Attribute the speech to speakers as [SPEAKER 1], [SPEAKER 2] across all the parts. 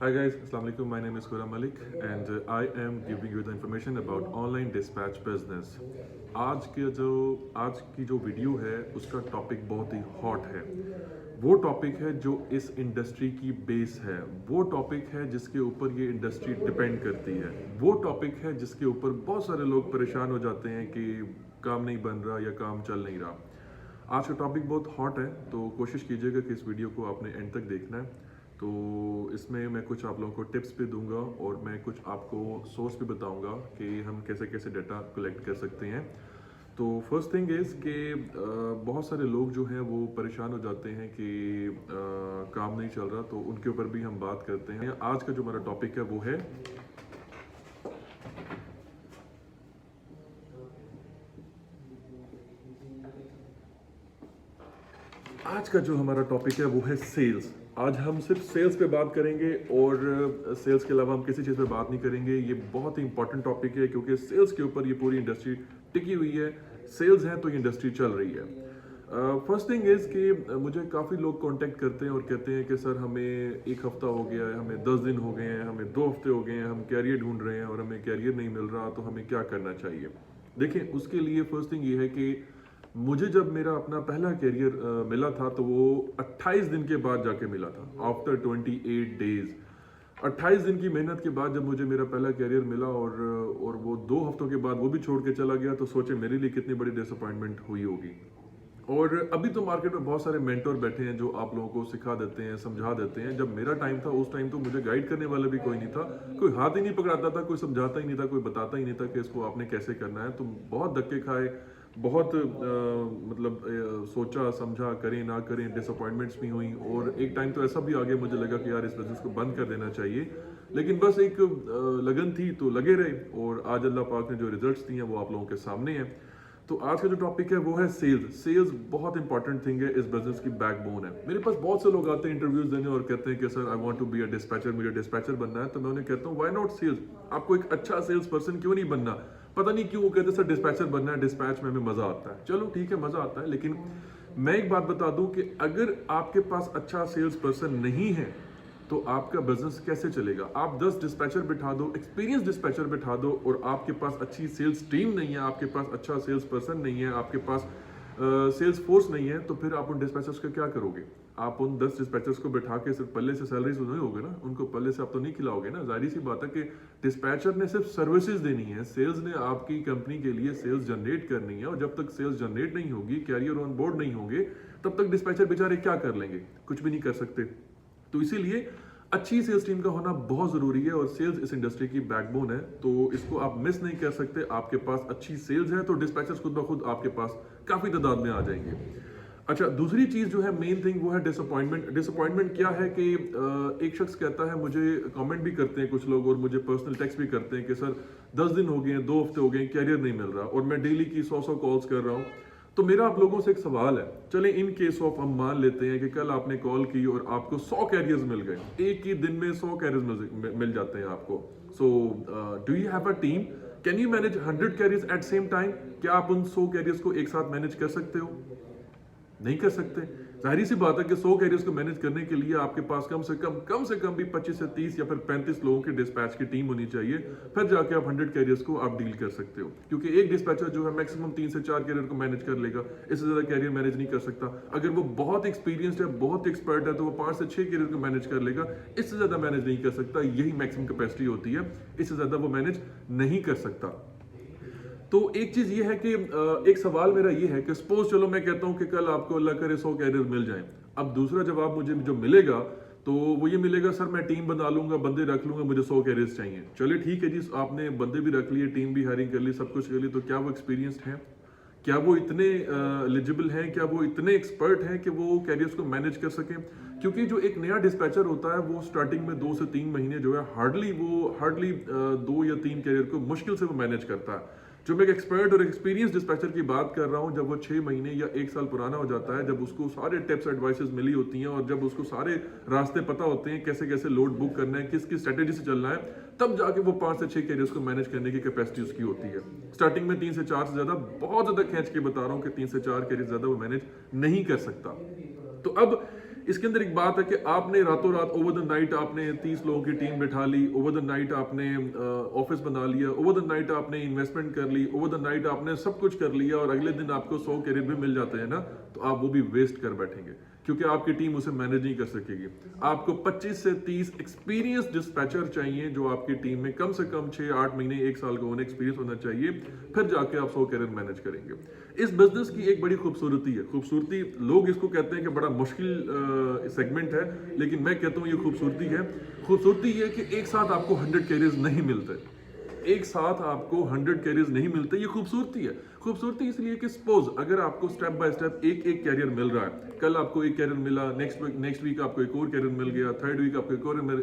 [SPEAKER 1] Hi guys, Assalamu alaikum. My name is Khurram Malik and I am giving you the information about online dispatch business. आज की जो video है उसका topic बहुत ही hot है। वो टॉपिक है जो इस इंडस्ट्री की बेस है। वो टॉपिक है जिसके ऊपर ये इंडस्ट्री डिपेंड करती है। वो टॉपिक है जिसके ऊपर बहुत सारे लोग परेशान हो जाते हैं कि काम नहीं बन रहा या काम चल नहीं रहा। आज का टॉपिक बहुत हॉट है, तो कोशिश कीजिएगा कि इस वीडियो को आपने एंड तक देखना है। तो इसमें मैं कुछ आप लोगों को टिप्स भी दूंगा और मैं कुछ आपको सोर्स भी बताऊंगा कि हम कैसे कैसे डाटा कलेक्ट कर सकते हैं। तो फर्स्ट थिंग इज़ कि बहुत सारे लोग जो हैं वो परेशान हो जाते हैं कि काम नहीं चल रहा, तो उनके ऊपर भी हम बात करते हैं। आज का जो हमारा टॉपिक है वो है सेल्स। आज हम सिर्फ सेल्स पे बात करेंगे और सेल्स के अलावा हम किसी चीज़ पे बात नहीं करेंगे। ये बहुत ही इंपॉर्टेंट टॉपिक है क्योंकि सेल्स के ऊपर ये पूरी इंडस्ट्री टिकी हुई है। सेल्स है तो ये इंडस्ट्री चल रही है। फर्स्ट थिंग इज़ कि मुझे काफ़ी लोग कांटेक्ट करते हैं और कहते हैं कि सर हमें एक हफ्ता हो गया है, हमें 10 दिन हो गए हैं, हमें 2 हफ्ते हो गए हैं, हम कैरियर ढूंढ रहे हैं और हमें कैरियर नहीं मिल रहा, तो हमें क्या करना चाहिए। देखिए, उसके लिए फर्स्ट थिंग ये है कि मुझे जब मेरा अपना पहला कैरियर मिला था तो वो 28 दिन के बाद जाके मिला था। आफ्टर 28 डेज, 28 दिन की मेहनत के बाद जब मुझे मेरा पहला कैरियर मिला और वो 2 हफ्तों के बाद वो भी छोड़ के चला गया, तो सोचे मेरे लिए कितनी बड़ी डिसअपॉइंटमेंट हुई होगी। और अभी तो मार्केट में बहुत सारे मेंटोर बैठे हैं जो आप लोगों को सिखा देते हैं, समझा देते हैं। जब मेरा टाइम था उस टाइम तो मुझे गाइड करने वाला भी कोई नहीं था, कोई हाथ ही नहीं पकड़ाता था, कोई समझाता ही नहीं था, कोई बताता ही नहीं था कि इसको आपने कैसे करना है। तो बहुत धक्के खाए, बहुत सोचा समझा, करें ना करें, डिसअपॉइंटमेंट्स भी हुई और एक टाइम तो ऐसा भी आ गया मुझे लगा कि यार इस बिजनेस को बंद कर देना चाहिए। लेकिन बस एक लगन थी तो लगे रहे और आज अल्लाह पाक ने जो रिजल्ट्स दिए हैं वो आप लोगों के सामने हैं। तो आज का जो टॉपिक है वो है सेल्स। सेल्स बहुत इंपॉर्टेंट थिंग है, इस बिजनेस की बैकबोन है। मेरे पास बहुत से लोग आते हैं इंटरव्यूज देने और कहते हैं कि sir I want to be a dispatcher, मुझे डिस्पैचर बनना है। तो मैं उन्हें कहता हूँ व्हाई नॉट सेल्स। आपको एक अच्छा सेल्स पर्सन क्यों नहीं बनना। पता नहीं क्यों वो कहते हैं सर डिस्पैचर बनना है, डिस्पैच में हमें मजा आता है। चलो ठीक है, मजा आता है, लेकिन मैं एक बात बता दूं कि अगर आपके पास अच्छा सेल्स पर्सन नहीं है तो आपका बिजनेस कैसे चलेगा। आप 10 डिस्पैचर बिठा दो, एक्सपीरियंस डिस्पैचर बिठा दो और आपके पास अच्छी सेल्स टीम नहीं है, आपके पास अच्छा सेल्स पर्सन नहीं है, आपके पास सेल्स फोर्स नहीं है, तो फिर आप उन डिस्पैचर्स का क्या करोगे। आप उन 10 डिस्पैचर्स को बिठा के सिर्फ पल्ले से सैलरी तो नहीं होगे ना, उनको पल्ले से आप तो नहीं खिलाओगे ना। जाहिर सी बात है कि डिस्पैचर ने सिर्फ सर्विसेज देनी है, सेल्स ने आपकी कंपनी के लिए सेल्स जनरेट करनी है। और जब तक सेल्स जनरेट नहीं होगी, कैरियर ऑन बोर्ड नहीं होंगे, तब तक डिस्पैचर बेचारे क्या कर लेंगे, कुछ भी नहीं कर सकते। तो इसीलिए अच्छी सेल्स टीम का होना बहुत जरूरी है और सेल्स इस इंडस्ट्री की बैकबोन है, तो इसको आप मिस नहीं कर सकते। आपके पास अच्छी सेल्स है तो डिस्पैचर्स खुद ब खुद आपके पास काफी तादाद में आ जाएंगे। अच्छा, दूसरी चीज जो है मेन थिंग वो है डिसअपॉइंटमेंट। डिसअपॉइंटमेंट क्या है कि एक शख्स कहता है, मुझे कमेंट भी करते हैं कुछ लोग और मुझे पर्सनल टेक्स्ट भी करते हैं कि सर 10 दिन हो गए हैं, 2 हफ्ते हो गए, कैरियर नहीं मिल रहा और मैं डेली की 100 कॉल्स कर रहा हूँ। तो मेरा आप लोगों से एक सवाल है, चले इन केस ऑफ हम मान लेते हैं कि कल आपने कॉल की और आपको 100 कैरियर्स मिल गए, एक ही दिन में 100 कैरियर्स मिल जाते हैं आपको। So do you have a team, can you manage 100 carriers eight same time. क्या आप उन 100 कैरियर्स को एक साथ मैनेज कर सकते हो। नहीं कर सकते। जाहिर सी बात है कि 100 कैरियर्स को मैनेज करने के लिए आपके पास कम से कम भी 25 से 30 या फिर 35 लोगों की डिस्पैच की टीम होनी चाहिए। फिर जाके आप 100 कैरियर्स को आप डील कर सकते हो, क्योंकि एक डिस्पैचर जो है मैक्सिमम 3 से 4 कैरियर को मैनेज कर लेगा, इससे ज्यादा कैरियर मैनेज नहीं कर सकता। अगर वो बहुत एक्सपीरियंस्ड है, बहुत एक्सपर्ट है, तो वो 5 से 6 कैरियर को मैनेज कर लेगा, इससे ज्यादा मैनेज नहीं कर सकता। यही मैक्सिमम कैपेसिटी होती है, इससे ज्यादा वो मैनेज नहीं कर सकता। तो एक चीज ये है कि एक सवाल मेरा ये है कि सपोज चलो मैं कहता हूं कि कल आपको अल्लाह करे 100 कैरियर मिल जाएं। अब दूसरा जवाब मुझे जो मिलेगा तो वो ये मिलेगा, सर मैं टीम बना लूंगा, बंदे रख लूंगा, मुझे 100 कैरियर्स चाहिए। चलिए ठीक है जी, आपने बंदे भी रख लिए, टीम भी हायरिंग कर ली, सब कुछ कर ली, तो क्या वो एक्सपीरियंस्ड है, क्या वो इतने एलिजिबल हैं, क्या वो इतने एक्सपर्ट हैं कि वो कैरियर्स को मैनेज कर सकें। क्योंकि जो एक नया डिस्पैचर होता है वो स्टार्टिंग में 2 से 3 महीने जो है हार्डली 2 या 3 कैरियर को मुश्किल से वो मैनेज करता है। जो मैं एक एक्सपर्ट और एक्सपीरियंस डिस्पैचर की बात कर रहा हूं, जब वो 6 महीने या 1 साल पुराना हो जाता है, जब उसको सारे टिप्स एडवाइसेस मिली होती हैं और जब उसको सारे रास्ते पता होते हैं कैसे कैसे लोड बुक करना है, किस किस स्ट्रेटेजी से चलना है, तब जाके वो 5 से 6 कैरियर्स को मैनेज करने की कैपेसिटी उसकी होती है। स्टार्टिंग में 3 से 4 से ज्यादा, बहुत ज्यादा खींच के बता रहा हूं कि 3 से 4 कैरियर ज्यादा वो मैनेज नहीं कर सकता। तो अब इसके अंदर एक बात है कि आपने रातों रात ओवर द नाइट आपने 30 लोगों की टीम बिठा ली, ओवर द नाइट आपने ऑफिस बना लिया, ओवर द नाइट आपने इन्वेस्टमेंट कर ली, ओवर द नाइट आपने सब कुछ कर लिया और अगले दिन आपको 100 कैरियर भी मिल जाते हैं ना, तो आप वो भी वेस्ट कर बैठेंगे क्योंकि आपकी टीम उसे मैनेज नहीं कर सकेगी। आपको 25 से 30 एक्सपीरियंस डिस्पैचर चाहिए जो आपकी टीम में कम से कम 6-8 महीने 1 साल का उन्हें एक्सपीरियंस होना चाहिए, फिर जाके आप 100 कैरियर मैनेज करेंगे। इस बिजनेस की एक बड़ी खूबसूरती है, खूबसूरती लोग इसको कहते हैं कि बड़ा मुश्किल सेगमेंट है, लेकिन मैं कहता हूँ ये खूबसूरती है। खूबसूरती ये कि एक साथ आपको 100 कैरियर्स नहीं मिलते, एक साथ आपको 100 कैरियर्स नहीं मिलते, ये खूबसूरती है। खूबसूरती इसलिए कि सपोज अगर आपको स्टेप बाय स्टेप एक एक कैरियर मिल रहा है, कल आपको एक कैरियर मिला, नेक्स्ट वीक आपको एक और कैरियर मिल गया, थर्ड वीक आपको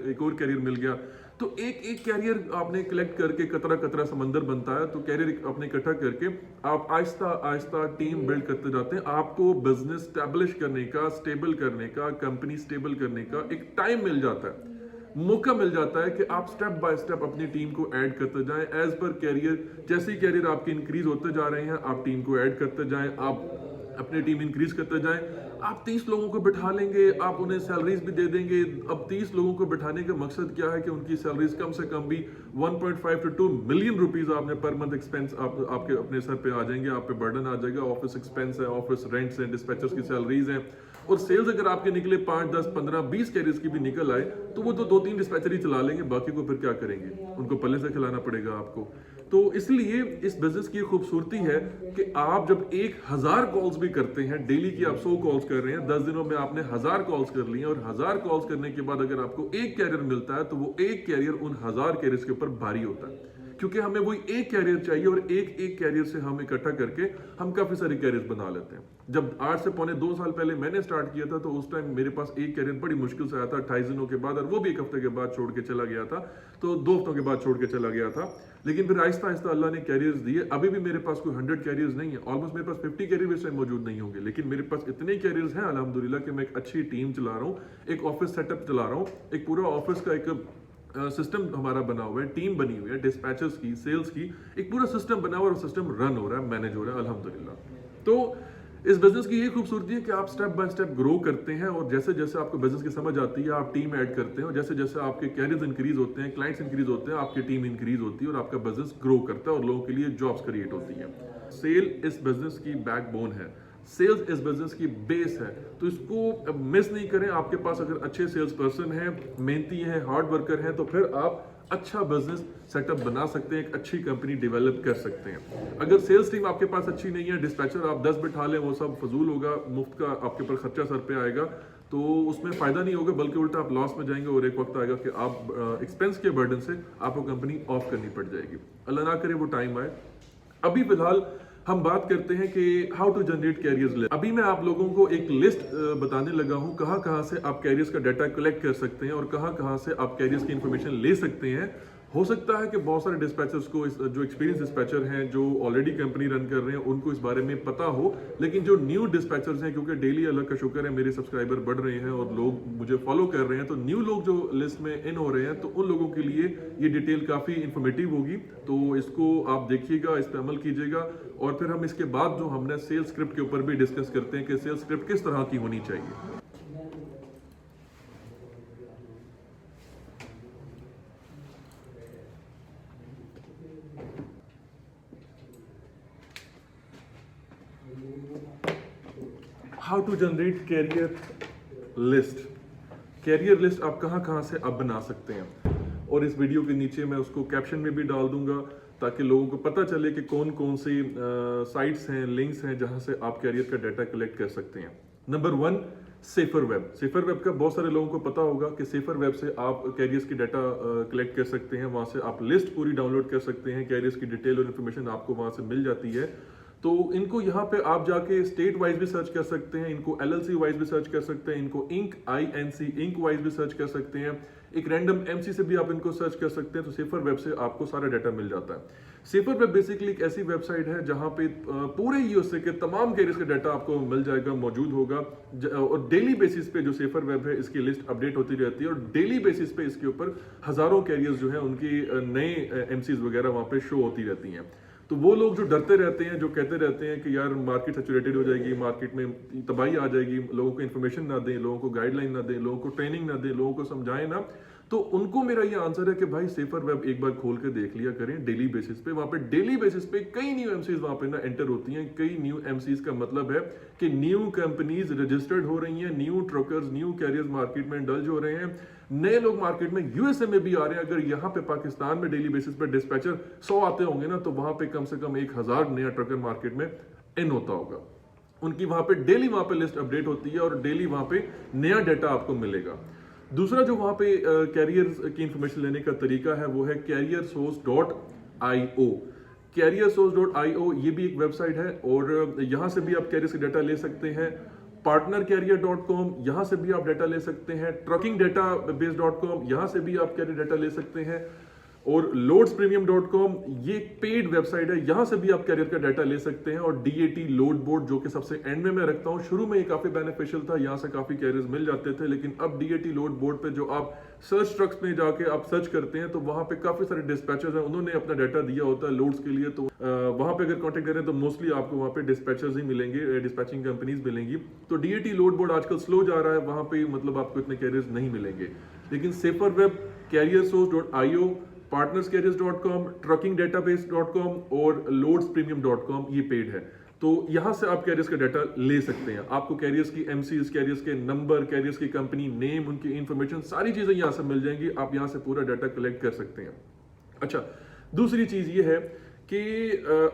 [SPEAKER 1] एक और कैरियर मिल गया, तो एक एक कैरियर आपने कलेक्ट करके कतरा कतरा समंदर बनता है, तो कैरियर आपने इकट्ठा करके आप आहिस्ता आहिस्ता टीम बिल्ड करते जाते हैं। आपको बिजनेस स्टैब्लिश करने का, स्टेबल करने का, कंपनी स्टेबल करने का एक टाइम मिल जाता है, मौका मिल जाता है कि आप स्टेप बाय स्टेप अपनी टीम को ऐड करते जाएं एज पर कैरियर। जैसे ही कैरियर आपके इंक्रीज होते जा रहे हैं, आप टीम को ऐड करते जाएं, आप अपनी टीम इंक्रीज करते जाएं। आप 30 लोगों को बिठा लेंगे, आप उन्हें सैलरीज भी दे देंगे। अब 30 लोगों को बिठाने का मकसद क्या है कि उनकी सैलरीज कम से कम भी 1.5 to 2 मिलियन रुपीज आपने पर मंथ एक्सपेंस आपके अपने सर पे आ जाएंगे, आप पे बर्डन आ जाएगा। ऑफिस एक्सपेंस है, ऑफिस रेंट्स हैं, डिस्पैचर्स की सैलरीज हैं, और सेल्स अगर आपके निकले 5, 10, 15, 20 कैरियर्स की भी निकल आए तो वो तो 2-3 डिस्पैचर ही चला लेंगे, बाकी को फिर क्या करेंगे, उनको पल्ले से खिलाना पड़ेगा आपको। तो इसलिए इस बिजनेस की खूबसूरती है कि आप जब 1000 कॉल्स भी करते हैं, डेली की आप 100 कॉल्स कर रहे हैं, 10 दिनों में आपने 1000 कॉल्स कर ली हैं, और 1000 कॉल्स करने के बाद अगर आपको एक कैरियर मिलता है तो वो एक कैरियर उन 1000 कैरियर्स के ऊपर भारी होता है, क्योंकि हमें वही एक कैरियर चाहिए और एक एक कैरियर से हम इकट्ठा करके हम काफी सारे कैरियर्स बना लेते हैं। जब 8 से पौने 2 साल पहले मैंने स्टार्ट किया था तो उस टाइम मेरे पास एक कैरियर बड़ी मुश्किल से आया था 28 दिनों के बाद, और वो भी एक हफ्ते के बाद छोड़ के चला गया था, तो 2 हफ्तों के बाद छोड़ के चला गया था। लेकिन फिर आहिस्ता आहिस्ता अल्लाह ने कैरियर्स दिए। अभी भी मेरे पास कोई 100 कैरियर्स नहीं है, ऑलमोस्ट मेरे पास 50 कैरियर इस टाइम मौजूद नहीं होंगे, लेकिन मेरे पास इतने कैरियर्स हैं अल्हम्दुलिल्लाह कि मैं एक अच्छी टीम चला रहा हूँ, एक ऑफिस सेटअप चला रहा हूँ, एक पूरा ऑफिस का एक सिस्टम हमारा बना हुआ है, टीम बनी हुई है, डिस्पैचर्स की, सेल्स की, एक पूरा सिस्टम बना हुआ है और सिस्टम रन हो रहा है, मैनेज हो रहा है अल्हम्दुलिल्लाह। तो इस बिजनेस की ये खूबसूरती है कि आप स्टेप बाय स्टेप ग्रो करते हैं, और जैसे जैसे आपको बिजनेस की समझ आती है आप टीम ऐड करते हैं, और जैसे जैसे आपके कैरियर्स इंक्रीज होते हैं, क्लाइंट्स इंक्रीज होते हैं, आपकी टीम इंक्रीज होती है और आपका बिजनेस ग्रो करता है और लोगों के लिए जॉब्स क्रिएट होती है। सेल इस बिजनेस की बैकबोन है, सेल्स इस बिजनेस की बेस है, तो इसको मिस नहीं करें। आपके पास अगर अच्छे सेल्स पर्सन हैं, मेहनती हैं, हार्ड वर्कर हैं, तो फिर आप अच्छा बिजनेस सेटअप बना सकते हैं, एक अच्छी कंपनी डेवलप कर सकते हैं। अगर सेल्स टीम आपके पास अच्छी नहीं है, डिस्पैचर आप 10 बिठा लें, वो सब फजूल होगा, मुफ्त का आपके ऊपर खर्चा सर पे आएगा, तो उसमें फायदा नहीं होगा, बल्कि उल्टा आप लॉस में जाएंगे, और एक वक्त आएगा कि आप एक्सपेंस के बर्डन से आपको कंपनी ऑफ करनी पड़ जाएगी। अल्लाह ना करे वो टाइम आए। अभी फिलहाल हम बात करते हैं कि how to generate carriers list. अभी मैं आप लोगों को एक लिस्ट बताने लगा हूं कहां कहां से आप कैरियर्स का डाटा कलेक्ट कर सकते हैं और कहां कहां से आप कैरियर्स की इंफॉर्मेशन ले सकते हैं। हो सकता है कि बहुत सारे डिस्पैचर्स को जो एक्सपीरियंस डिस्पैचर हैं, जो ऑलरेडी कंपनी रन कर रहे हैं, उनको इस बारे में पता हो, लेकिन जो न्यू डिस्पैचर्स हैं, क्योंकि डेली अल्लाह का शुक्र है मेरे सब्सक्राइबर बढ़ रहे हैं और लोग मुझे फॉलो कर रहे हैं, तो न्यू लोग जो लिस्ट में इन हो रहे हैं, तो उन लोगों के लिए ये डिटेल काफ़ी इंफॉर्मेटिव होगी। तो इसको आप देखिएगा, इस पर अमल कीजिएगा, और फिर हम इसके बाद जो हमने सेल्स स्क्रिप्ट के ऊपर भी डिस्कस करते हैं कि सेल्स स्क्रिप्ट किस तरह की होनी चाहिए। How to generate carrier list. Carrier list आप कहां से आप बना सकते हैं, और इस वीडियो के नीचे मैं उसको कैप्शन में भी डाल दूंगा ताकि लोगों को पता चले कि कौन कौन सी साइट्स हैं, लिंक्स हैं जहां से आप कैरियर का डाटा कलेक्ट कर सकते हैं। Number 1, safer web. Safer web का बहुत सारे लोगों को पता होगा कि सेफर वेब से आप कैरियर्स की डाटा कलेक्ट कर सकते हैं, वहां से आप लिस्ट पूरी डाउनलोड कर सकते हैं, कैरियर्स की डिटेल और इन्फॉर्मेशन आपको वहां से मिल जाती है। तो इनको यहाँ पे आप जाके स्टेट वाइज भी सर्च कर सकते हैं, इनको LLC वाइज भी सर्च कर सकते हैं, इनको इंक वाइज भी सर्च कर सकते हैं, एक रैंडम MC से भी आप इनको सर्च कर सकते हैं। तो सेफर वेब से आपको सारा डाटा मिल जाता है। सेफर वेब बेसिकली एक ऐसी वेबसाइट है जहां पे पूरे USA के तमाम कैरियर्स का डाटा आपको मिल जाएगा, मौजूद होगा, और डेली बेसिस पे जो सेफर वेब है इसकी लिस्ट अपडेट होती रहती है, और डेली बेसिस पे इसके ऊपर हजारों कैरियर्स जो है उनकी नए MCs वगैरह वहां पे शो होती रहती हैं। तो वो लोग जो डरते रहते हैं, जो कहते रहते हैं कि यार मार्केट सैचुरेटेड हो जाएगी, मार्केट में तबाही आ जाएगी, लोगों को इन्फॉर्मेशन ना दें, लोगों को गाइडलाइन ना दें, लोगों को ट्रेनिंग ना दें, लोगों को समझाएं ना, तो उनको मेरा ये आंसर है कि भाई सेफर वेब एक बार खोल के देख लिया करें डेली बेसिस पे। वहां पे डेली बेसिस पे कई न्यू एमसीज वहां पे ना एंटर होती हैं। कई न्यू एमसीज का मतलब है कि न्यू कंपनीज रजिस्टर्ड हो रही हैं, new truckers, new carriers market में इंडल्ज हो रहे हैं, नए लोग मार्केट में यूएसए में भी आ रहे हैं। अगर यहाँ पे पाकिस्तान में डेली बेसिस पे डिस्पैचर 100 आते होंगे ना, तो वहां पे कम से कम 1000 नया ट्रकर मार्केट में इन होता होगा। उनकी वहां पे डेली वहां पे लिस्ट अपडेट होती है और डेली वहां पे नया डाटा आपको मिलेगा। दूसरा जो वहां पे कैरियर्स की इंफॉर्मेशन लेने का तरीका है वो है careersource.io। careersource.io ये भी एक वेबसाइट है और यहां से भी आप कैरियर्स का डाटा ले सकते हैं। partnercarrier.com यहां से भी आप डाटा ले सकते हैं। truckingdatabase.com यहां से भी आप कैरियर डाटा ले सकते हैं। और loadspremium.com ये एक पेड वेबसाइट है, यहां से भी आप कैरियर का डाटा ले सकते हैं। और DAT लोड बोर्ड जो कि सबसे एंड में मैं रखता हूं, शुरू में ये काफी बेनिफिशियल था, यहां से काफी कैरियर्स मिल जाते थे, लेकिन अब DAT लोड बोर्ड पे जो आप सर्च ट्रक्स में जाके आप सर्च करते हैं तो वहां पे काफी सारे डिस्पैचर्स हैं, उन्होंने अपना डाटा दिया होता है लोड्स के लिए, तो वहां पे अगर कॉन्टेक्ट करें तो मोस्टली आपको वहां पे डिस्पैचर्स ही मिलेंगे, डिस्पैचिंग कंपनीज मिलेंगी। तो DAT लोड बोर्ड आजकल स्लो जा रहा है, वहां पे मतलब आपको इतने कैरियर्स नहीं मिलेंगे। लेकिन safer web, careersource.io, partnerscarriers.com, truckingdatabase.com और loadspremium.com ये पेड है। तो यहां से आप कैरियर्स का डाटा ले सकते हैं। आपको कैरियर्स की एमसीज, कैरियर्स के नंबर, कैरियर्स की कंपनी नेम, उनकी इंफॉर्मेशन, सारी चीजें यहां से मिल जाएंगी। आप यहां से पूरा डाटा कलेक्ट कर सकते हैं। अच्छा, दूसरी चीज ये है कि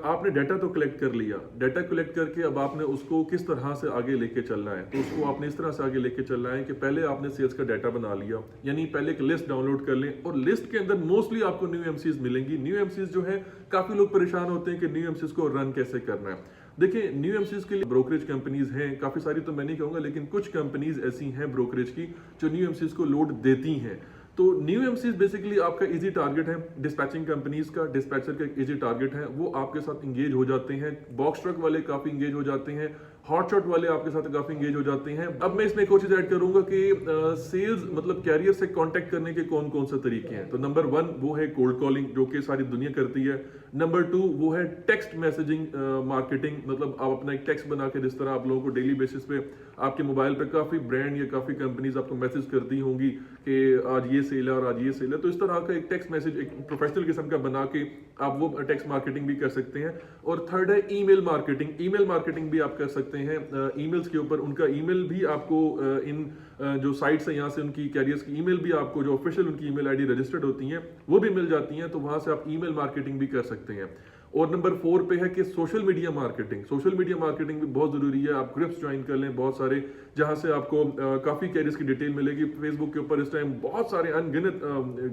[SPEAKER 1] आपने डाटा तो कलेक्ट कर लिया, डाटा कलेक्ट करके अब आपने उसको किस तरह से आगे लेके चलना है। तो उसको आपने इस तरह से आगे लेके चलना है कि पहले आपने सेल्स का डाटा बना लिया, यानी पहले एक लिस्ट डाउनलोड कर लें और लिस्ट के अंदर मोस्टली आपको न्यू एमसीज मिलेंगी। न्यू एमसीज जो है, काफी लोग परेशान होते हैं कि न्यू एमसीज को रन कैसे करना है। देखिए, न्यू एमसीज के लिए ब्रोकरेज कंपनीज हैं, काफी सारी तो मैं नहीं कहूंगा, लेकिन कुछ कंपनीज ऐसी हैं ब्रोकरेज की जो न्यू एमसीज को लोड देती हैं। तो न्यू एमसीज बेसिकली आपका इजी टारगेट है, डिस्पैचिंग कंपनीज का, डिस्पैचर का इजी टारगेट है, वो आपके साथ इंगेज हो जाते हैं। बॉक्स ट्रक वाले काफी इंगेज हो जाते हैं, हॉटशॉट वाले आपके साथ काफी इंगेज हो जाते हैं। अब मैं इसमें एक और चीज ऐड करूंगा कि सेल्स मतलब कैरियर से कांटेक्ट करने के कौन कौन से तरीके हैं। तो नंबर 1 वो है कोल्ड कॉलिंग, जो कि सारी दुनिया करती है। नंबर 2 वो है टेक्स्ट मैसेजिंग मार्केटिंग, मतलब आप अपना एक टेक्स्ट बना के, जिस तरह आप लोगों को डेली बेसिस पे आपके मोबाइल पे काफी ब्रांड या काफी कंपनीज आपको मैसेज करती होंगी कि आज ये सेल है और आज ये सेल है, तो इस तरह का एक टेक्स्ट मैसेज एक प्रोफेशनल किस्म का बना के आप वो टेक्स्ट मार्केटिंग भी कर सकते हैं। और थर्ड है ईमेल मार्केटिंग। ईमेल मार्केटिंग भी आप कर सकते हैं। ईमेल्स के ऊपर उनका ईमेल भी आपको इन जो साइट्स है यहाँ से उनकी कैरियर्स की ईमेल भी आपको, जो ऑफिशियल उनकी ईमेल आईडी रजिस्टर्ड होती हैं, वो भी मिल जाती हैं, तो वहां से आप ईमेल मार्केटिंग भी कर सकते हैं। और नंबर 4 पे है कि social media marketing. Social media marketing भी बहुत जरूरी है। आप ग्रुप्स ज्वाइन कर लें बहुत सारे, जहां से आपको काफी कैरियर्स की डिटेल मिलेगी। फेसबुक के ऊपर इस टाइम बहुत सारे अनगिनत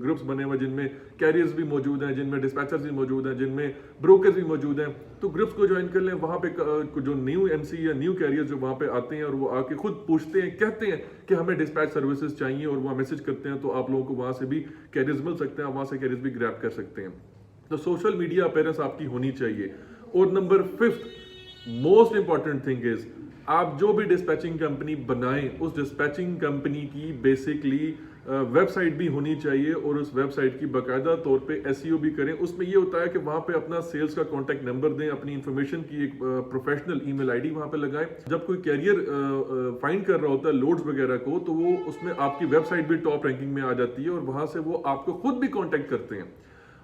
[SPEAKER 1] ग्रुप्स बने हुए, जिनमें कैरियर्स भी मौजूद हैं, जिनमें डिस्पैचर्स भी मौजूद हैं, जिनमें ब्रोकर्स भी मौजूद हैं। तो ग्रुप्स को ज्वाइन कर लें। वहां पे जो न्यू एमसी या न्यू कैरियर्स जो वहां पे आते हैं और वो आके खुद पूछते हैं, कहते हैं कि हमें डिस्पैच सर्विसेज चाहिए, और वहाँ मैसेज करते हैं, तो आप लोगों को वहां से भी कैरियर्स मिल सकते हैं, वहां से कैरियर्स भी ग्रैब कर सकते हैं। तो सोशल मीडिया अपीयरेंस आपकी होनी चाहिए। और number 5 most important thing is, आप जो भी डिस्पैचिंग कंपनी बनाएं, उस डिस्पैचिंग कंपनी की बेसिकली वेबसाइट भी होनी चाहिए, और उस वेबसाइट की बाकायदा तौर पे एसईओ भी करें। उसमें ये होता है कि वहां पे अपना सेल्स का कॉन्टैक्ट नंबर दें, अपनी इंफॉर्मेशन की एक प्रोफेशनल ईमेल आईडी वहां पे लगाएं। जब कोई कैरियर फाइंड कर रहा होता है लोड्स वगैरह को, तो वो उसमें आपकी वेबसाइट भी टॉप रैंकिंग में आ जाती है, और वहां से वो आपको खुद भी कॉन्टैक्ट करते हैं।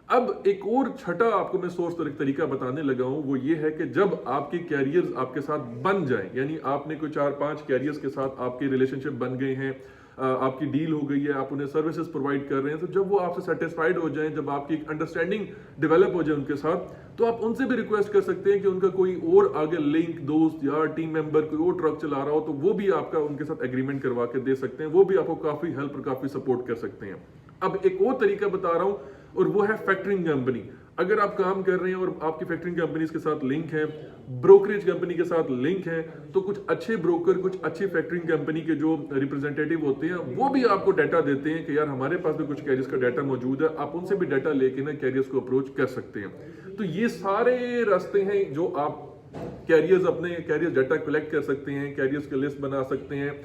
[SPEAKER 1] अब एक और छठा आपको मैं सोर्स तरीका बताने लगा हूं, वो ये है कि जब आपके कैरियर्स आपके साथ बन जाएं, यानी आपने कोई 4-5 कैरियर्स के साथ आपके रिलेशनशिप बन गए हैं, आपकी डील हो गई है, आप उन्हें सर्विसेज प्रोवाइड कर रहे हैं, तो जब वो आपसे सेटिस्फाइड हो जाएं, जब आपकी एक अंडरस्टैंडिंग डेवलप हो जाए उनके साथ, तो आप उनसे भी रिक्वेस्ट कर सकते हैं कि उनका कोई और आगे लिंक, दोस्त या टीम मेंबर कोई और ट्रक चला रहा हो, तो वो भी आपका उनके साथ एग्रीमेंट करवा के दे सकते हैं। वो भी आपको काफी हेल्प और काफी सपोर्ट कर सकते हैं। अब एक और तरीका बता रहा हूं, और वो है फैक्टरिंग कंपनी। अगर आप काम कर रहे हैं और आपकी फैक्टरिंग कंपनीज के साथ लिंक है, ब्रोकरेज कंपनी के साथ लिंक है, तो कुछ अच्छे ब्रोकर, कुछ अच्छी फैक्टरिंग कंपनी के जो रिप्रेजेंटेटिव होते हैं, वो भी आपको डाटा देते हैं कि यार हमारे पास भी कुछ कैरियर्स का डाटा मौजूद है, आप उनसे भी डाटा लेके ना कैरियर्स को अप्रोच कर सकते हैं। तो ये सारे रास्ते हैं जो आप कैरियर्स, अपने कैरियर्स डाटा कलेक्ट कर सकते हैं, कैरियर्स की लिस्ट बना सकते हैं।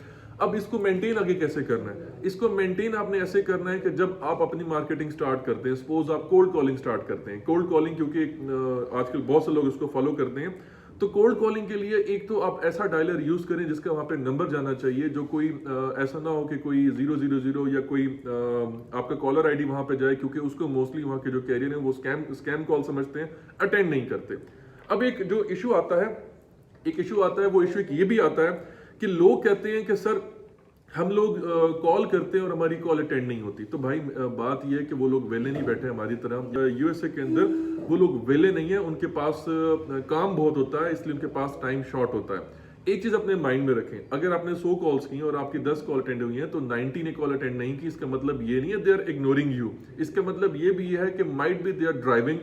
[SPEAKER 1] अब इसको मेंटेन आगे कैसे करना है? इसको मेंटेन आपने ऐसे करना है कि जब आप अपनी मार्केटिंग स्टार्ट करते हैं, सपोज आप कोल्ड कॉलिंग स्टार्ट करते हैं, कोल्ड कॉलिंग क्योंकि आजकल बहुत से लोग इसको फॉलो करते हैं, तो कोल्ड कॉलिंग के लिए एक तो आप ऐसा डायलर यूज करें जिसका वहां पे नंबर जाना चाहिए, जो कोई ऐसा ना हो कि कोई 000 या कोई आपका कॉलर आईडी वहां पे जाए, क्योंकि उसको मोस्टली वहां के जो कैरियर है वो स्कैम कॉल समझते हैं, अटेंड नहीं करते। अब एक जो इशू आता है, वो इशू ये भी आता है कि लोग कहते हैं कि सर हम लोग कॉल करते हैं और हमारी कॉल अटेंड नहीं होती। तो भाई बात यह है कि वो लोग वेले नहीं बैठे हमारी तरह। यूएसए के अंदर वो लोग वेले नहीं है, उनके पास काम बहुत होता है, इसलिए उनके पास टाइम शॉर्ट होता है। एक चीज अपने माइंड में रखें, अगर आपने 100 कॉल्स की और आपकी 10 कॉल अटेंड हुई हैं तो 90 ने कॉल अटेंड नहीं की, इसका मतलब ये नहीं है दे आर इग्नोरिंग यू। इसका मतलब ये भी है कि might be they are driving,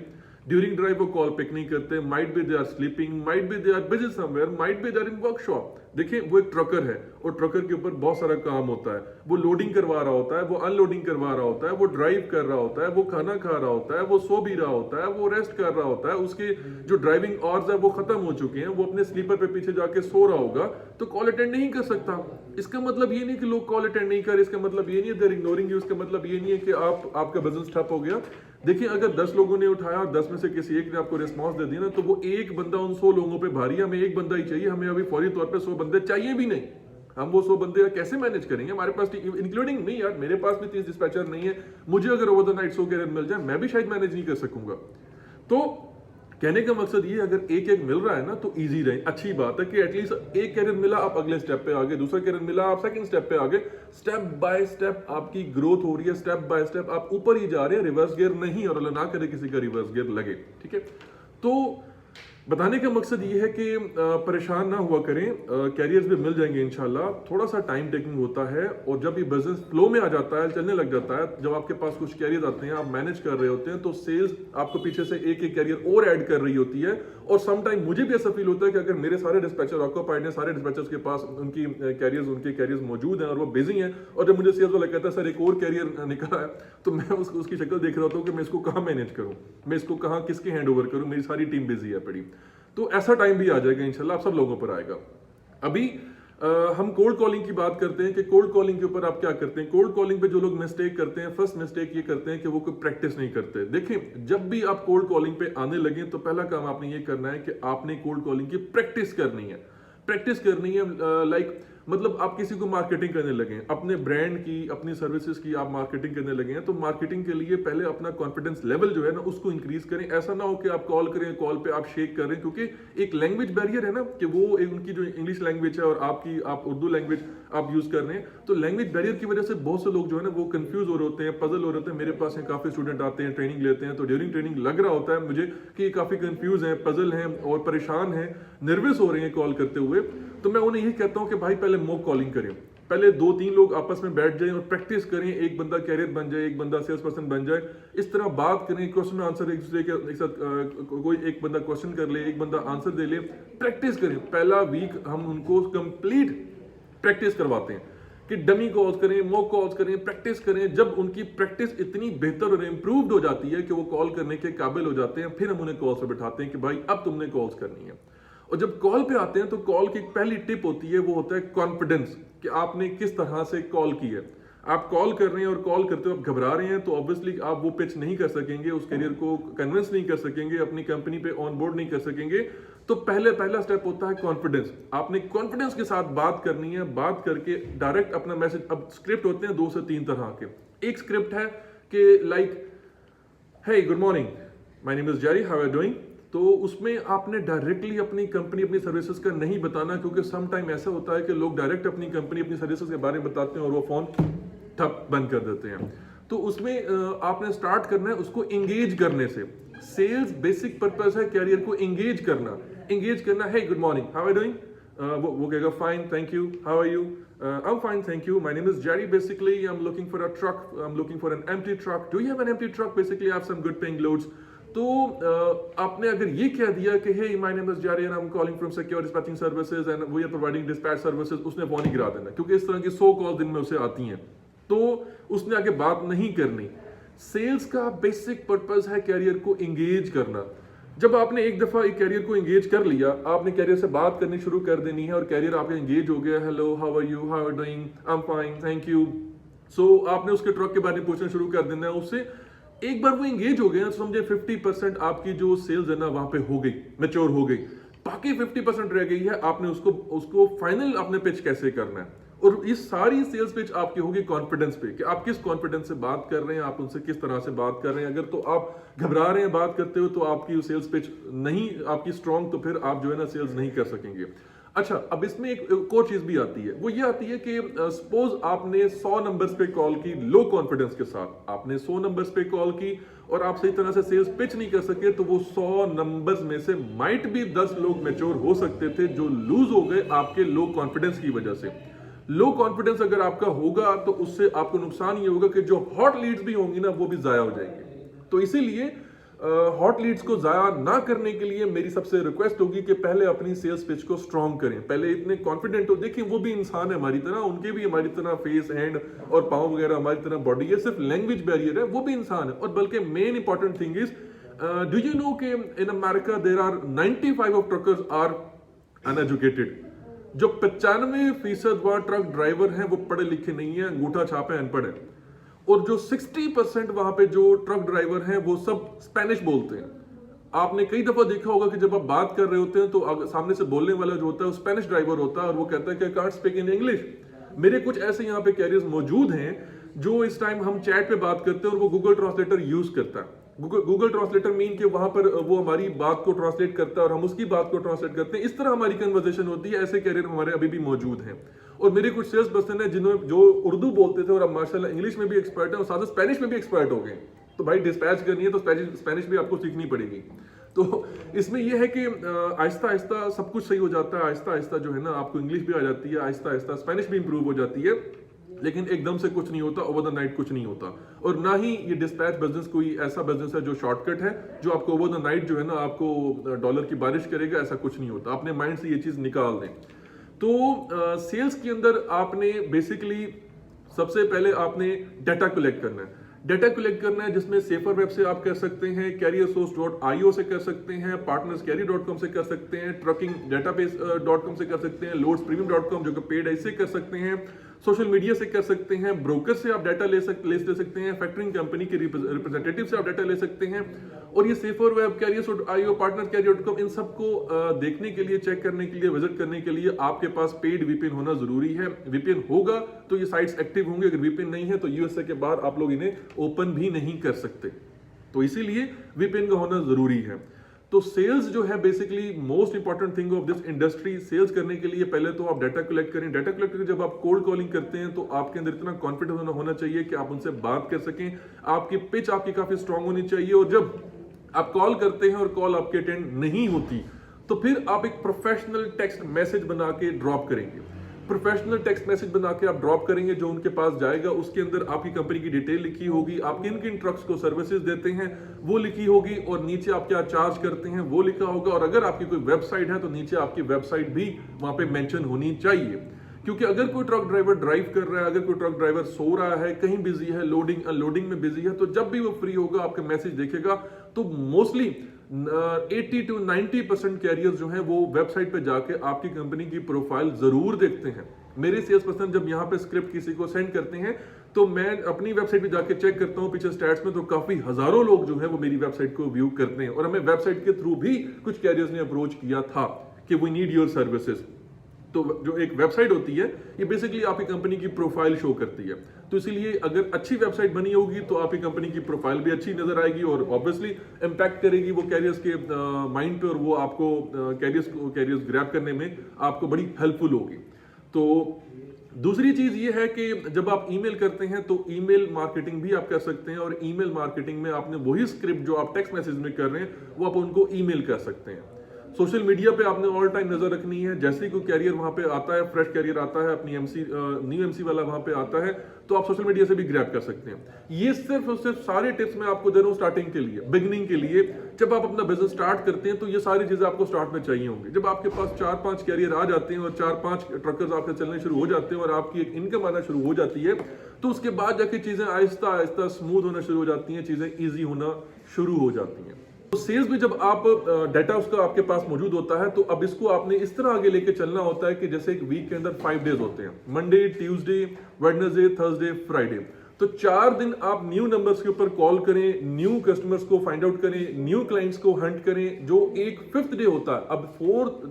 [SPEAKER 1] during drive वो कॉल पिक नहीं करते, might be they are sleeping, might be they are busy somewhere, might be they are in workshop. देखिए वो एक ट्रकर है और ट्रकर के ऊपर बहुत सारा काम होता है, वो लोडिंग करवा रहा होता है, वो अनलोडिंग करवा रहा होता है, वो ड्राइव कर रहा होता है, वो खाना खा रहा होता है, वो सो भी रहा होता है, वो रेस्ट कर रहा होता है, उसके जो ड्राइविंग आवर्स है वो खत्म हो चुके हैं, वो अपने स्लीपर पे पीछे जाके सो रहा होगा, तो कॉल अटेंड नहीं कर सकता। इसका मतलब ये नहीं कि लोग कॉल अटेंड नहीं कर, इसका मतलब ये नहीं है देयर इग्नोरिंग यू, इसका मतलब ये नहीं है कि आपका बिजनेस ठप हो गया। देखिए अगर 10 लोगों ने उठाया और 10 में से किसी एक ने आपको रिस्पॉन्स दे दिया ना, तो वो एक बंदा उन 100 लोगों पे भारी है। हमें एक बंदा ही चाहिए, हमें अभी फौरी तौर पे 100 बंदे चाहिए भी नहीं। हम वो 100 बंदे कैसे मैनेज करेंगे? हमारे पास इंक्लूडिंग नहीं यार, मेरे पास भी 30 डिस्पैचर नहीं है, मुझे अगर ओवर द नाइट 100 कैरियर मिल जाए मैं भी शायद मैनेज नहीं कर सकूंगा। तो कहने का मकसद ये, अगर एक एक मिल रहा है ना तो इजी रहे। अच्छी बात है कि एटलीस्ट एक कैरियर मिला, आप अगले स्टेप पे आगे, दूसरा कैरियर मिला, आप सेकंड स्टेप पे आगे, स्टेप बाय स्टेप आपकी ग्रोथ हो रही है, स्टेप बाय स्टेप आप ऊपर ही जा रहे हैं, रिवर्स गियर नहीं, और अल्लाह ना करे किसी का रिवर्स गियर लगे। ठीक है, तो बताने का मकसद ये है कि परेशान ना हुआ करें, कैरियर्स भी मिल जाएंगे इंशाल्लाह। थोड़ा सा टाइम टेकिंग होता है, और जब ये बिजनेस फ्लो में आ जाता है, चलने लग जाता है, जब आपके पास कुछ कैरियर्स आते हैं, आप मैनेज कर रहे होते हैं, तो सेल्स आपको पीछे से एक एक कैरियर और ऐड कर रही होती है। और सम टाइम मुझे भी ऐसा फील होता है कि अगर मेरे सारे डिस्पैचर ऑक्यूपाइड हैं, सारे डिस्पैचर्स के पास उनके कैरियर्स मौजूद हैं और वो बिजी हैं, और जब मुझे सेल्स वाला कहता है सर एक और कैरियर निकला है, तो मैं उसकी शक्ल देख रहा होता हूँ कि मैं इसको कहाँ मैनेज करूँ, मैं इसको कहाँ किसके हैंड ओवर करूँ, मेरी सारी टीम बिजी है पड़ी। तो ऐसा टाइम भी आ जाएगा इंशाल्लाह, आप सब लोगों पर आएगा। अभी हम कोल्ड कॉलिंग की बात करते हैं कि कोल्ड कॉलिंग के ऊपर आप क्या करते हैं। कोल्ड कॉलिंग पे जो लोग मिस्टेक करते हैं, फर्स्ट मिस्टेक ये करते हैं कि वो कोई प्रैक्टिस नहीं करते। देखें, जब भी आप कोल्ड कॉलिंग पे आने लगे तो पहला काम आपने ये करना है कि आपने कोल्ड कॉलिंग की प्रैक्टिस करनी है। प्रैक्टिस करनी है लाइक मतलब आप किसी को मार्केटिंग करने लगे, अपने ब्रांड की, अपनी सर्विसेज की आप मार्केटिंग करने लगे हैं, तो मार्केटिंग के लिए पहले अपना कॉन्फिडेंस लेवल जो है ना उसको इंक्रीज करें। ऐसा ना हो कि आप कॉल करें, कॉल पे आप शेक कर रहे हैं, क्योंकि एक लैंग्वेज बैरियर है ना, कि वो उनकी जो इंग्लिश लैंग्वेज है और आप उर्दू लैंग्वेज आप यूज कर रहे हैं, तो लैंग्वेज बैरियर की वजह से बहुत से लोग जो है ना वो कंफ्यूज हो रहे होते हैं, पजल हो रहे होते हैं। मेरे पास काफी स्टूडेंट आते हैं, ट्रेनिंग लेते हैं, तो ड्यूरिंग ट्रेनिंग लग रहा होता है मुझे कि ये काफी कंफ्यूज है, पजल है और परेशान है, नर्वस हो रहे हैं कॉल करते हुए। तो मैं उन्हें यही कहता हूं कि भाई पहले मॉक कॉलिंग करें, पहले 2-3 लोग आपस में बैठ जाएं और प्रैक्टिस करें, एक बंदा कैरियर बन जाए, एक बंदा सेल्स पर्सन बन जाए, इस तरह बात करें, क्वेश्चन आंसर एक दूसरे के साथ, कोई एक बंदा क्वेश्चन कर ले, एक बंदा आंसर दे ले, प्रैक्टिस करें। पहला वीक हम उनको कंप्लीट प्रैक्टिस करवाते हैं कि डमी कॉल्स करें, मॉक कॉल्स करें, प्रैक्टिस करें। जब उनकी प्रैक्टिस इतनी बेहतर और इंप्रूव्ड हो जाती है कि वो कॉल करने के काबिल हो जाते हैं, फिर हम उन्हें कॉल्स पे बैठाते हैं कि भाई अब तुमने कॉल्स करनी है। और जब कॉल पे आते हैं तो कॉल की पहली टिप होती है, वो होता है कॉन्फिडेंस, कि आपने किस तरह से कॉल की है। आप कॉल कर रहे हैं और कॉल करते हो आप घबरा रहे हैं, तो ऑब्वियसली आप वो पिच नहीं कर सकेंगे, उस करियर को कन्विंस नहीं कर सकेंगे, अपनी कंपनी पे ऑन बोर्ड नहीं कर सकेंगे। तो पहला स्टेप होता है कॉन्फिडेंस। आपने कॉन्फिडेंस के साथ बात करनी है, बात करके डायरेक्ट अपना मैसेज। अब स्क्रिप्ट होते हैं 2 से 3 तरह के। एक स्क्रिप्ट है कि like, hey good morning, my name is Jerry, how are you doing. तो उसमें आपने डायरेक्टली अपनी कंपनी, अपनी सर्विसेज का नहीं बताना, क्योंकि सम टाइम ऐसा होता है कि लोग डायरेक्ट अपनी कंपनी, अपनी सर्विसेज के बारे में बताते हैं और वो फोन ठप बंद कर देते हैं। तो उसमें आपने स्टार्ट करना है उसको एंगेज करने से। सेल्स बेसिक पर्पस है कैरियर को एंगेज करना है। Good morning, how are you doing, वो कहेगा fine thank you, how are you, I am fine thank you, my name is Jerry, basically I am looking for a truck, I am looking for an empty truck, do you have an empty truck, basically I have some good paying loads. तो आपने अगर ये कह दिया कि हे my name is Jerry and I am calling from secure dispatching services and we are providing dispatch services, उसने phone ही गिरा देना, क्योंकि इस तरह की 100 कॉल दिन में उसे आती हैं, तो उसने आगे बात नहीं करनी। सेल्स का बेसिक पर्पस है कैरियर को एंगेज करना। जब आपने एक दफा एक कैरियर को एंगेज कर लिया, आपने कैरियर से बात करनी शुरू कर देनी है और कैरियर आपका एंगेज हो गया, hello how are you, how are doing, I am fine thank you. So आपने उसके ट्रक के बारे में पूछना शुरू कर देना है उससे। एक बार वो एंगेज हो गया तो समझे 50% आपकी जो सेल्स है ना वहां पे हो गई, मैच्योर हो गई। बाकी 50% रह गई है, आपने उसको फाइनल आपने पिच कैसे करना है। और इस सारी सेल्स पिच आपकी होगी कॉन्फिडेंस पे, कि आप किस कॉन्फिडेंस से बात कर रहे हैं, आप उनसे किस तरह से बात कर रहे हैं। अगर तो आप घबरा रहे हैं बात करते हो तो आपकी सेल्स पिच नहीं आपकी स्ट्रांग, तो फिर आप जो है ना सेल्स नहीं कर सकेंगे। अच्छा, अब इसमें एक और चीज भी आती है, वो ये आती है कि सपोज आपने 100 नंबर्स पे कॉल की लो कॉन्फिडेंस के साथ, आपने 100 नंबर्स पे कॉल की और आप सही तरह से सेल्स पिच नहीं कर सके, तो वो 100 नंबर्स में से माइट भी 10 लोग मैच्योर हो सकते थे जो लूज हो गए आपके लो कॉन्फिडेंस की वजह से। लो कॉन्फिडेंस अगर आपका होगा तो उससे आपको नुकसान ये होगा कि जो हॉट लीड्स भी होंगी ना वो भी जाया हो जाएंगे। तो इसीलिए हॉट लीड्स को जाया ना करने के लिए मेरी सबसे रिक्वेस्ट होगी कि पहले अपनी सेल्स पिच को स्ट्रांग करें, पहले इतने कॉन्फिडेंट हो। देखिए वो भी इंसान है हमारी तरह, उनके भी हमारी तरह फेस, हैंड और पाँव वगैरह हमारी तरह बॉडी है, सिर्फ लैंग्वेज बैरियर है, वो भी इंसान है। और बल्कि main important thing is, do you know कि in America there are 95 of truckers are uneducated. जो 95% वहां ट्रक ड्राइवर हैं वो पढ़े लिखे नहीं है, अंगूठा छाप है, अनपढ़ है। और जो 60% वहां पे जो ट्रक ड्राइवर हैं वो सब स्पेनिश बोलते हैं। आपने कई दफा देखा होगा कि जब आप बात कर रहे होते हैं तो सामने से बोलने वाला जो होता है वो स्पेनिश ड्राइवर होता है और वो कहता है कि I can't speak in English. मेरे कुछ ऐसे यहाँ पे कैरियर्स मौजूद हैं जो इस टाइम हम चैट पे बात करते हैं और वो गूगल ट्रांसलेटर यूज करता है। गूगल ट्रांसलेटर मीन के वहां पर वो हमारी बात को ट्रांसलेट करता है और हम उसकी बात को ट्रांसलेट करते हैं। इस तरह हमारी कन्वर्सेशन होती है। ऐसे कैरियर हमारे अभी भी मौजूद हैं। और मेरे कुछ सेल्स पर्सन है जिन्होंने जो उर्दू बोलते थे और अब माशाल्लाह इंग्लिश में भी एक्सपर्ट है और साथ स्पेनिश में भी एक्सपर्ट हो गए। तो भाई डिस्पैच करनी है तो स्पेनिश भी आपको सीखनी पड़ेगी। तो इसमें यह है कि आहिस्ता आहिस्ता सब कुछ सही हो जाता है। आहिस्ता आहिस्ता जो है ना आपको इंग्लिश भी आ जाती है, आहिस्ता आहिस्ता स्पेनिश भी इंप्रूव हो जाती है। लेकिन एकदम से कुछ नहीं होता, ओवर द नाइट कुछ नहीं होता। और ना ही ये डिस्पैच बिजनेस कोई ऐसा बिजनेस है जो शॉर्टकट है, जो आपको ओवर द नाइट जो है ना आपको डॉलर की बारिश करेगा, ऐसा कुछ नहीं होता। अपने माइंड से ये चीज निकाल दें। तो सेल्स के अंदर आपने बेसिकली सबसे पहले आपने डाटा कलेक्ट करना है। डाटा कलेक्ट करना है जिसमें सेफर वेब से आप कर सकते हैं, careersource.io से कर सकते हैं, partnerscarrier.com से कर सकते हैं, truckingdatabase.com से कर सकते हैं, loadspremium.com जो कि पेड है इससे कर सकते हैं, सोशल मीडिया से कर सकते हैं, ब्रोकर से आप डाटा ले सकते हैं, फैक्टरिंग कंपनी के रिप्रेजेंटेटिव से आप डाटा ले सकते हैं। और ये सेफर वेब, careersource.io, partnerscarrier.com इन सबको देखने के लिए, चेक करने के लिए, विजिट करने के लिए आपके पास पेड वीपीएन होना जरूरी है। वीपीएन होगा तो ये साइट्स एक्टिव होंगे, अगर वीपीएन नहीं है तो यूएसए के बाहर आप लोग इन्हें ओपन भी नहीं कर सकते। तो इसीलिए वीपीएन का होना जरूरी है। तो सेल्स जो है basically most important thing of this industry. Sales करने के लिए पहले तो आप डाटा कलेक्ट करें। डाटा कलेक्ट करके जब आप कोल्ड कॉलिंग करते हैं तो आपके अंदर इतना कॉन्फिडेंस होना चाहिए कि आप उनसे बात कर सकें। आपकी पिच आपकी काफी स्ट्रांग होनी चाहिए। और जब आप कॉल करते हैं और कॉल आपकी अटेंड नहीं होती तो फिर आप एक प्रोफेशनल टेक्स्ट मैसेज बना के ड्रॉप करेंगे। प्रोफेशनल टेक्स्ट मैसेज बना के आप ड्रॉप करेंगे जो उनके पास जाएगा। उसके अंदर आपकी कंपनी की डिटेल लिखी होगी, आप किन किन ट्रक्स को सर्विसेज देते हैं वो लिखी होगी, और नीचे आप क्या चार्ज करते हैं वो लिखा होगा। और अगर आपकी कोई वेबसाइट है तो नीचे आपकी वेबसाइट भी वहां पे मेंशन होनी चाहिए। क्योंकि अगर कोई ट्रक ड्राइवर ड्राइव कर रहा है, अगर कोई ट्रक ड्राइवर सो रहा है, कहीं बिजी है, लोडिंग अनलोडिंग में बिजी है, तो जब भी वो फ्री होगा आपका मैसेज देखेगा। तो मोस्टली 80 to 90% कैरियर्स जो हैं वो वेबसाइट पे जाके आपकी कंपनी की प्रोफाइल जरूर देखते हैं। मेरे सेल्स पर्सन जब यहाँ पे स्क्रिप्ट किसी को सेंड करते हैं तो मैं अपनी वेबसाइट पे जाके चेक करता हूँ पीछे स्टैट्स में, तो काफी हजारों लोग जो है वो मेरी वेबसाइट को व्यू करते हैं। और हमें वेबसाइट के थ्रू भी कुछ कैरियर्स ने अप्रोच किया था कि वी नीड योर सर्विसेज। तो जो एक वेबसाइट होती है ये बेसिकली आपकी कंपनी की प्रोफाइल शो करती है। तो इसीलिए अगर अच्छी वेबसाइट बनी होगी तो आपकी कंपनी की प्रोफाइल भी अच्छी नजर आएगी और ऑब्वियसली इंपैक्ट करेगी वो कैरियर्स के माइंड पे, और वो आपको कैरियर्स ग्रैब करने में आपको बड़ी हेल्पफुल होगी। तो दूसरी चीज ये है कि जब आप ईमेल करते हैं तो ईमेल मार्केटिंग भी आप कर सकते हैं। और ईमेल मार्केटिंग में आपने वही स्क्रिप्ट जो आप टेक्स्ट मैसेज में कर रहे हैं वो आप उनको ईमेल कर सकते हैं। सोशल मीडिया पे आपने ऑल टाइम नजर रखनी है। जैसे ही कोई कैरियर वहां पे आता है, फ्रेश कैरियर आता है, अपनी न्यू एमसी वाला वहां पे आता है, तो आप सोशल मीडिया से भी ग्रैब कर सकते हैं। ये सिर्फ और सिर्फ सारे टिप्स मैं आपको दे रहा हूँ स्टार्टिंग के लिए, बिगिनिंग के लिए। जब आप अपना बिजनेस स्टार्ट करते हैं तो ये सारी चीजें आपको स्टार्ट में चाहिए होंगी। जब आपके पास 4-5 कैरियर आ जाते हैं और 4-5 ट्रकर्स आपके चलने शुरू हो जाते हैं और आपकी एक इनकम आना शुरू हो जाती है, तो उसके बाद जाके चीजें आहिस्ता आहिस्ता स्मूथ होना शुरू हो जाती हैं, चीजें ईजी होना शुरू हो जाती हैं। सेल्स में जब आप डाटा उसका आपके पास मौजूद होता है तो अब इसको आपने इस तरह आगे लेके चलना होता है कि जैसे एक वीक के अंदर 5 डेज होते हैं, Monday, Tuesday, Wednesday, Thursday, Friday. तो 4 दिन आप न्यू नंबर्स के ऊपर कॉल करें, न्यू कस्टमर्स को फाइंड आउट करें, न्यू क्लाइंट्स को हंट करें। जो एक 5th डे होता है, अब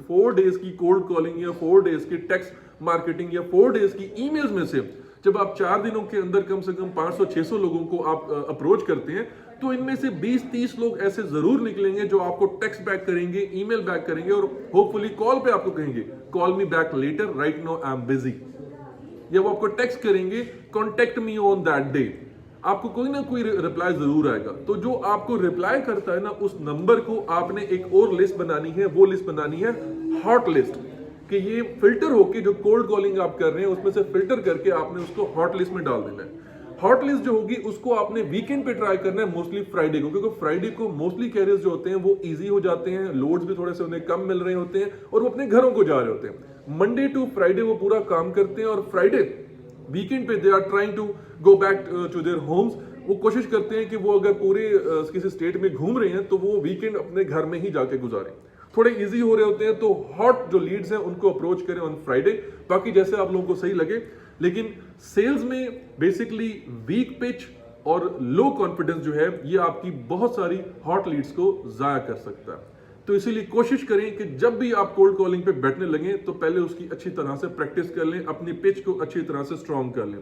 [SPEAKER 1] 4 डेज की कोल्ड कॉलिंग या 4 डेज की टेक्स्ट मार्केटिंग या 4 डेज की ईमेल्स में से जब आप 4 दिनों के अंदर कम से कम 500-600 लोगों को आप अप्रोच करते हैं, तो इनमें से 20-30 लोग ऐसे जरूर निकलेंगे जो आपको टेक्स्ट बैक करेंगे, ईमेल बैक करेंगे और होपफुली कॉल पे आपको कहेंगे call me back later, right now I am busy, या वो आपको टेक्स्ट करेंगे contact me on that day. आपको कोई ना कोई रिप्लाई जरूर आएगा। तो जो आपको रिप्लाई करता है ना, उस नंबर को आपने एक और लिस्ट बनानी है। वो लिस्ट बनानी है हॉट लिस्ट, कि ये फिल्टर होके जो कोल्ड कॉलिंग आप कर रहे हैं उसमें से फिल्टर करके आपने उसको हॉट लिस्ट में डाल देना है। हॉट लिस्ट जो होगी उसको आपने वीकेंड पे ट्राई करना है, मोस्टली फ्राइडे को, क्योंकि फ्राइडे को मोस्टली कैरियर्स जो होते हैं वो इजी हो जाते हैं, लोड्स भी थोड़े से उन्हें कम मिल रहे होते हैं और वो अपने घरों को जा रहे होते हैं। मंडे टू फ्राइडे वो पूरा काम करते हैं और फ्राइडे वीकेंड पे they are trying to go back to their homes. वो कोशिश करते हैं कि वो अगर पूरे किसी स्टेट में घूम रहे हैं तो वो वीकेंड अपने घर में ही जाके गुजारें, थोड़े इजी हो रहे होते हैं। तो हॉट जो लीड्स हैं उनको अप्रोच करें ऑन फ्राइडे, बाकी जैसे आप लोगों को सही लगे। लेकिन सेल्स में बेसिकली वीक पिच और लो कॉन्फिडेंस जो है ये आपकी बहुत सारी हॉट लीड्स को जाया कर सकता है। तो इसीलिए कोशिश करें कि जब भी आप कोल्ड कॉलिंग पे बैठने लगे तो पहले उसकी अच्छी तरह से प्रैक्टिस कर लें, अपनी पिच को अच्छी तरह से स्ट्रॉन्ग कर लें।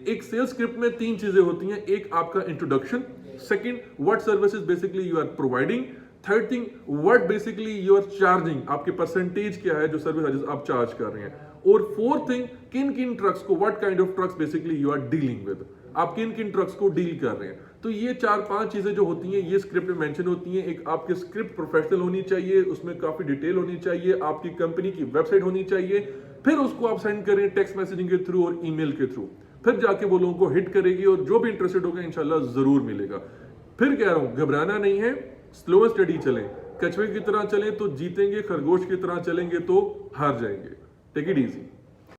[SPEAKER 1] एक सेल्स स्क्रिप्ट में 3 चीजें होती हैं, एक आपका introduction, second what services basically you are providing, third thing what basically you are charging, आपके परसेंटेज क्या है जो सर्विस आप चार्ज कर रहे हैं, और फोर्थ थिंग किन किन ट्रक्स को, what kind of trucks basically you are dealing with, आप किन किन ट्रक्स को डील कर रहे हैं। तो ये 4-5 चीजें जो होती हैं ये स्क्रिप्ट में मेंशन होती हैं। एक आपकी स्क्रिप्ट प्रोफेशनल होनी चाहिए, उसमें काफी डिटेल होनी चाहिए, आपकी कंपनी की वेबसाइट होनी चाहिए, फिर उसको आप सेंड करें टेक्स्ट मैसेजिंग के थ्रू और ईमेल के थ्रू, फिर जाके वो लोगों को हिट करेगी और जो भी इंटरेस्टेड होगा इंशाल्लाह जरूर मिलेगा। फिर कह रहा हूं घबराना नहीं है, स्लो एंड स्टडी चलें, कछुए की तरह चलें तो जीतेंगे, खरगोश की तरह चलेंगे तो हार जाएंगे। Take it easy.